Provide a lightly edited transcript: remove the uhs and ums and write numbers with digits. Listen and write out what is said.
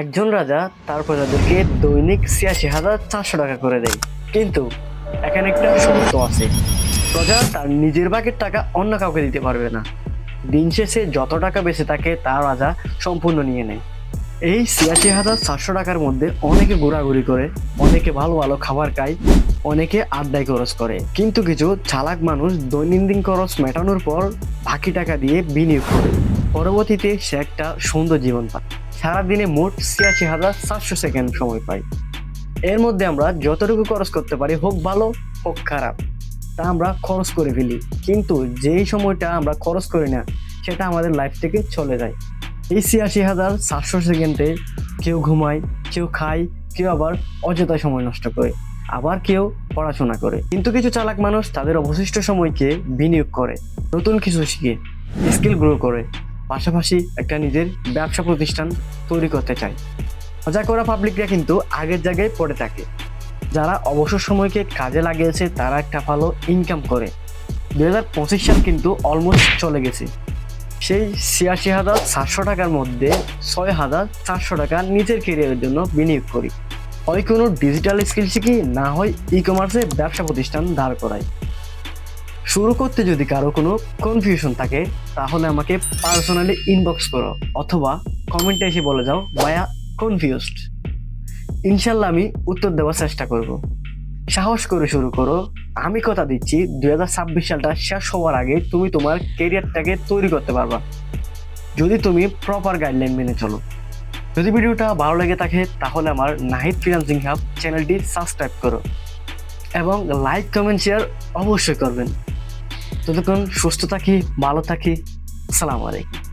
একজন রাজা তার প্রজাদেরকে দৈনিক ৮৬,৪০০ টাকা করে দেয়। কিন্তু এখানে একটা শর্ত আছে, প্রজা তার নিজের ভাগের টাকা অন্য কাউকে দিতে পারবে না। দিন শেষে যত টাকা বেঁচে থাকে তা রাজা সম্পূর্ণ নিয়ে নেয়। এই ৮৬,৪০০ টাকার মধ্যে অনেকে ঘোরাঘুরি করে, অনেকে ভালো ভালো খাবার খায়, অনেকে আড্ডায় খরচ করে। কিন্তু কিছু চালাক মানুষ দৈনন্দিন খরচ মেটানোর পর বাকি টাকা দিয়ে বিনিয়োগ করে। পরবর্তীতে সে একটা সুন্দর জীবন পায়। সারাদিনে মোট ৮৬,৪০০ সেকেন্ড সময় পাই। এর মধ্যে আমরা যতটুকু খরচ করতে পারি, হোক ভালো হোক খারাপ, তা আমরা খরচ করে ফেলি। কিন্তু যেই সময়টা আমরা খরচ করি না, সেটা আমাদের লাইফ থেকে চলে যায়। এই ৮৬,৪০০ সেকেন্ডে কেউ ঘুমায়, কেউ খায়, কেউ আবার অযথা সময় নষ্ট করে, আবার কেউ পড়াশোনা করে। কিন্তু কিছু চালাক মানুষ তাদের অবশিষ্ট সময়কে বিনিয়োগ করে, নতুন কিছু শিখে স্কিল গ্রো করে, পাশাপাশি একটা নিজের ব্যবসা প্রতিষ্ঠান তৈরি করতে চায়। মজা করা পাবলিকরা কিন্তু আগের জায়গায় পড়ে থাকে। যারা অবসর সময়কে কাজে লাগিয়েছে তারা একটা ভালো ইনকাম করে। ২০২৫ সাল কিন্তু অলমোস্ট চলে গেছে। সেই ৮৬,৪০০ টাকার মধ্যে ৬,৪০০ টাকা নিজের কেরিয়ারের জন্য বিনিয়োগ করি। হয় কোনো ডিজিটাল স্কিল শিখি, না হয় ই কমার্সে ব্যবসা প্রতিষ্ঠান দাঁড় করাই। শুরু করতে যদি কারো কোনো কনফিউশন থাকে, তাহলে আমাকে পার্সোনালি ইনবক্স করো অথবা কমেন্টে এসে বলে যাও ভাইয়া কনফিউজড। ইনশাল্লাহ আমি উত্তর দেওয়ার চেষ্টা করব। সাহস করে শুরু করো। আমি কথা দিচ্ছি ২০২৬ সালটা শেষ হওয়ার আগে তুমি তোমার কেরিয়ারটাকে তৈরি করতে পারবা, যদি তুমি প্রপার গাইডলাইন মেনে চলো। যদি ভিডিওটা ভালো লেগে থাকে তাহলে আমার নাহিদ ফ্রিল্যান্সিং হাব চ্যানেলটি সাবস্ক্রাইব করো এবং লাইক কমেন্ট শেয়ার অবশ্যই করবেন। ততক্ষণ সুস্থ থাকি, ভালো থাকি। আসসালামু আলাইকুম।